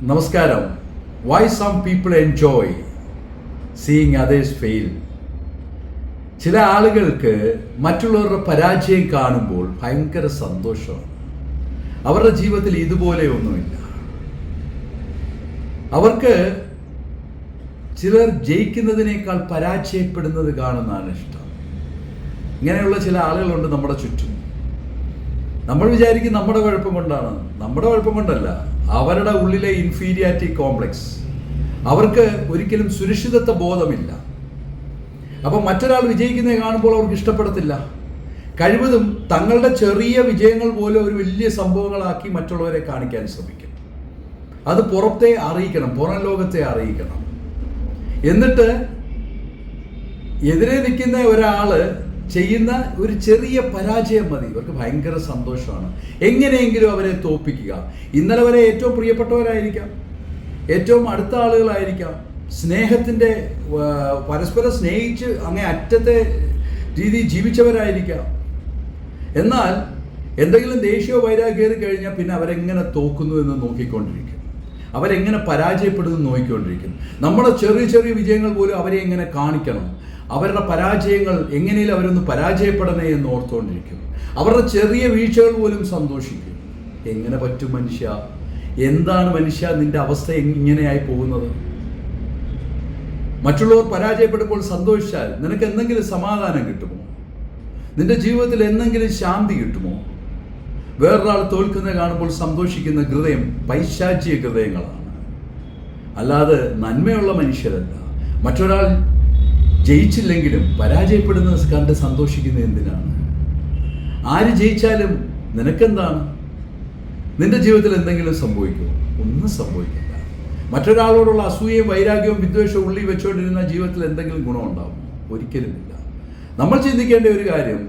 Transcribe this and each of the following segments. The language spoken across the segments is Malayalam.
നമസ്കാരം. Why some people enjoy seeing others fail. ചില ആളുകൾക്ക് മറ്റുള്ളവരുടെ പരാജയം കാണുമ്പോൾ ഭയങ്കര സന്തോഷമാണ്. അവരുടെ ജീവിതത്തിൽ ഇതുപോലെ ഒന്നുമില്ല. അവർക്ക് ചിലർ ജയിക്കുന്നതിനേക്കാൾ പരാജയപ്പെടുന്നത് കാണുന്നതാണ് ഇഷ്ടം. ഇങ്ങനെയുള്ള ചില ആളുകളുണ്ട് നമ്മുടെ ചുറ്റും. നമ്മൾ വിചാരിക്കും നമ്മുടെ കുഴപ്പം കൊണ്ടാണ്. നമ്മുടെ കുഴപ്പം കൊണ്ടല്ല, അവരുടെ ഉള്ളിലെ ഇൻഫീരിയാരിറ്റി കോംപ്ലക്സ്. അവർക്ക് ഒരിക്കലും സുരക്ഷിതത്വ ബോധമില്ല. അപ്പം മറ്റൊരാൾ വിജയിക്കുന്നത് കാണുമ്പോൾ അവർക്ക് ഇഷ്ടപ്പെടത്തില്ല. കഴിവതും തങ്ങളുടെ ചെറിയ വിജയങ്ങൾ പോലെ ഒരു വലിയ സംഭവങ്ങളാക്കി മറ്റുള്ളവരെ കാണിക്കാൻ ശ്രമിക്കും. അത് പുറത്തെ അറിയിക്കണം, പുറം ലോകത്തെ അറിയിക്കണം. എന്നിട്ട് എതിരെ നിൽക്കുന്ന ഒരാള് ചെയ്യുന്ന ഒരു ചെറിയ പരാജയം മതി, ഇവർക്ക് ഭയങ്കര സന്തോഷമാണ്. എങ്ങനെയെങ്കിലും അവരെ തോൽപ്പിക്കുക. ഇന്നലെ വരെ ഏറ്റവും പ്രിയപ്പെട്ടവരായിരിക്കാം, ഏറ്റവും അടുത്ത ആളുകളായിരിക്കാം, സ്നേഹത്തിൻ്റെ പരസ്പരം സ്നേഹിച്ച് അങ്ങേ അറ്റത്തെ രീതി ജീവിച്ചവരായിരിക്കാം. എന്നാൽ എന്തെങ്കിലും ദേഷ്യമോ വൈരാഗ്യം കഴിഞ്ഞാൽ പിന്നെ അവരെങ്ങനെ തോക്കുന്നു എന്ന് നോക്കിക്കൊണ്ടിരിക്കും, അവരെങ്ങനെ പരാജയപ്പെടുന്നു നോക്കിക്കൊണ്ടിരിക്കും. നമ്മുടെ ചെറിയ ചെറിയ വിജയങ്ങൾ പോലും അവരെ എങ്ങനെ കാണിക്കണം, അവരുടെ പരാജയങ്ങൾ എങ്ങനെയും അവരൊന്ന് പരാജയപ്പെടണേ എന്ന് ഓർത്തുകൊണ്ടിരിക്കും. അവരുടെ ചെറിയ വീഴ്ചകൾ പോലും സന്തോഷിക്കും. എങ്ങനെ പറ്റും മനുഷ്യ? എന്താണ് മനുഷ്യ നിന്റെ അവസ്ഥ ഇങ്ങനെയായി പോകുന്നത്? മറ്റുള്ളവർ പരാജയപ്പെടുമ്പോൾ സന്തോഷിച്ചാൽ നിനക്ക് എന്തെങ്കിലും സമാധാനം കിട്ടുമോ? നിന്റെ ജീവിതത്തിൽ എന്തെങ്കിലും ശാന്തി കിട്ടുമോ? വേറൊരാൾ തോൽക്കുന്നത് കാണുമ്പോൾ സന്തോഷിക്കുന്ന ഹൃദയം പൈശാചിക ഹൃദയങ്ങളാണ്, അല്ലാതെ നന്മയുള്ള മനുഷ്യരല്ല. മറ്റൊരാൾ ജയിച്ചില്ലെങ്കിലും പരാജയപ്പെടുന്നത് കണ്ട് സന്തോഷിക്കുന്നത് എന്തിനാണ്? ആര് ജയിച്ചാലും നിനക്കെന്താണ്? നിന്റെ ജീവിതത്തിൽ എന്തെങ്കിലും സംഭവിക്കുമോ? ഒന്നും സംഭവിക്കില്ല. മറ്റൊരാളോടുള്ള അസൂയയും വൈരാഗ്യവും വിദ്വേഷവും ഉള്ളിൽ വെച്ചുകൊണ്ടിരുന്ന ജീവിതത്തിൽ എന്തെങ്കിലും ഗുണമുണ്ടാകുമോ? ഒരിക്കലുമില്ല. നമ്മൾ ചിന്തിക്കേണ്ട ഒരു കാര്യം,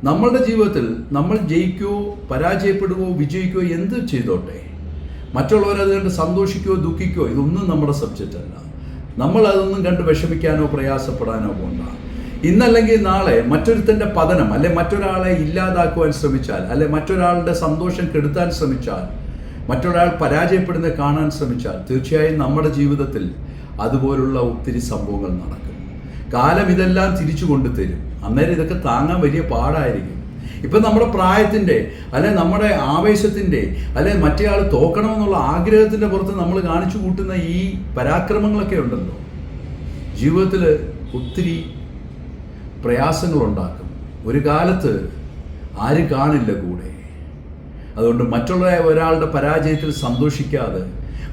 നമ്മളുടെ ജീവിതത്തിൽ നമ്മൾ ജയിക്കുകയോ പരാജയപ്പെടുകയോ വിജയിക്കുകയോ എന്ത് ചെയ്തോട്ടെ, മറ്റുള്ളവരത് കണ്ട് സന്തോഷിക്കുകയോ ദുഃഖിക്കുകയോ ഇതൊന്നും നമ്മുടെ സബ്ജക്റ്റ് അല്ല. നമ്മൾ അതൊന്നും കണ്ട് വിഷമിക്കാനോ പ്രയാസപ്പെടാനോ പോകണ്ട. ഇന്നല്ലെങ്കിൽ നാളെ മറ്റൊരുത്തൻ്റെ പതനം, അല്ലെ മറ്റൊരാളെ ഇല്ലാതാക്കുവാൻ ശ്രമിച്ചാൽ, അല്ലെ മറ്റൊരാളുടെ സന്തോഷം കെടുത്താൻ ശ്രമിച്ചാൽ, മറ്റൊരാൾ പരാജയപ്പെടുന്നത് കാണാൻ ശ്രമിച്ചാൽ തീർച്ചയായും നമ്മുടെ ജീവിതത്തിൽ അതുപോലുള്ള ഒത്തിരി സംഭവങ്ങൾ നടക്കും. കാലം ഇതെല്ലാം തിരിച്ചു കൊണ്ടുതരും. അന്നേരം ഇതൊക്കെ താങ്ങാൻ വലിയ പാടായിരിക്കും. ഇപ്പം നമ്മുടെ പ്രായത്തിൻ്റെ, അല്ലെ നമ്മുടെ ആവേശത്തിൻ്റെ, അല്ലെ മറ്റേ ആൾ തോക്കണമെന്നുള്ള ആഗ്രഹത്തിൻ്റെ പുറത്ത് നമ്മൾ കാണിച്ചു കൂട്ടുന്ന ഈ പരാക്രമങ്ങളൊക്കെ ഉണ്ടല്ലോ, ജീവിതത്തിൽ ഒത്തിരി പ്രയാസങ്ങളുണ്ടാക്കും. ഒരു കാലത്ത് ആരും കാണില്ല കൂടെ. അതുകൊണ്ട് മറ്റുള്ള ഒരാളുടെ പരാജയത്തിൽ സന്തോഷിക്കാതെ,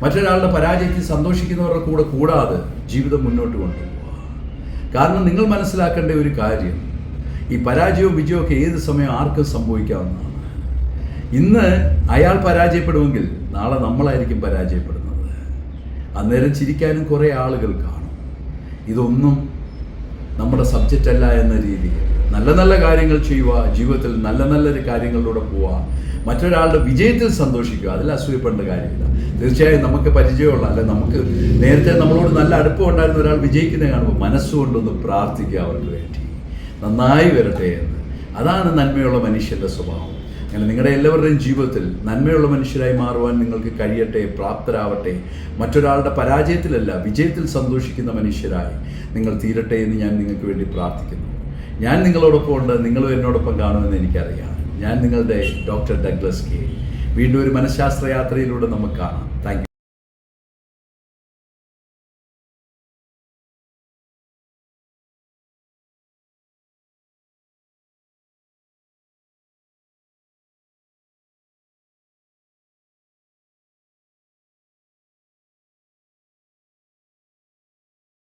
മറ്റൊരാളുടെ പരാജയത്തിൽ സന്തോഷിക്കുന്നവരുടെ കൂടെ കൂടാതെ ജീവിതം മുന്നോട്ട് കൊണ്ടുപോകുക. കാരണം നിങ്ങൾ മനസ്സിലാക്കേണ്ട ഒരു കാര്യം, ഈ പരാജയവും വിജയമൊക്കെ ഏത് സമയം ആർക്കും സംഭവിക്കാവുന്നതാണ്. ഇന്ന് അയാൾ പരാജയപ്പെടുമെങ്കിൽ നാളെ നമ്മളായിരിക്കും പരാജയപ്പെടുന്നത്. അന്നേരം ചിരിക്കാനും കുറേ ആളുകൾ കാണും. ഇതൊന്നും നമ്മുടെ സബ്ജക്റ്റ് അല്ല എന്ന രീതിയിൽ നല്ല നല്ല കാര്യങ്ങൾ ചെയ്യുക, ജീവിതത്തിൽ നല്ല നല്ല കാര്യങ്ങളിലൂടെ പോവുക, മറ്റൊരാളുടെ വിജയത്തിൽ സന്തോഷിക്കുക. അതിൽ അസൂയപ്പെടേണ്ട കാര്യമില്ല. തീർച്ചയായും നമുക്ക് പരിചയമുള്ള, അല്ലെ നമുക്ക് നേരത്തെ നമ്മളോട് നല്ല അടുപ്പം ഉണ്ടായിരുന്ന ഒരാൾ വിജയിക്കുന്നത് കാണുമ്പോൾ മനസ്സുകൊണ്ടൊന്ന് പ്രാർത്ഥിക്കുക അവർക്ക് വേണ്ടി, നന്നായി വരട്ടെ എന്ന്. അതാണ് നന്മയുള്ള മനുഷ്യൻ്റെ സ്വഭാവം. അങ്ങനെ നിങ്ങളുടെ എല്ലാവരുടെയും ജീവിതത്തിൽ നന്മയുള്ള മനുഷ്യരായി മാറുവാൻ നിങ്ങൾക്ക് കഴിയട്ടെ, പ്രാപ്തരാവട്ടെ. മറ്റൊരാളുടെ പരാജയത്തിലല്ല വിജയത്തിൽ സന്തോഷിക്കുന്ന മനുഷ്യരായി നിങ്ങൾ തീരട്ടെ എന്ന് ഞാൻ നിങ്ങൾക്ക് വേണ്ടി പ്രാർത്ഥിക്കുന്നു. ഞാൻ നിങ്ങളോടൊപ്പം ഉണ്ട്, നിങ്ങളും എന്നോടൊപ്പം കാണുമെന്ന് എനിക്കറിയാം. ഞാൻ നിങ്ങളുടെ ഡോക്ടർ ഡഗ്ലസ് കെ. വീണ്ടും ഒരു മനഃശാസ്ത്ര യാത്രയിലൂടെ നമുക്ക് കാണാം. Thank you.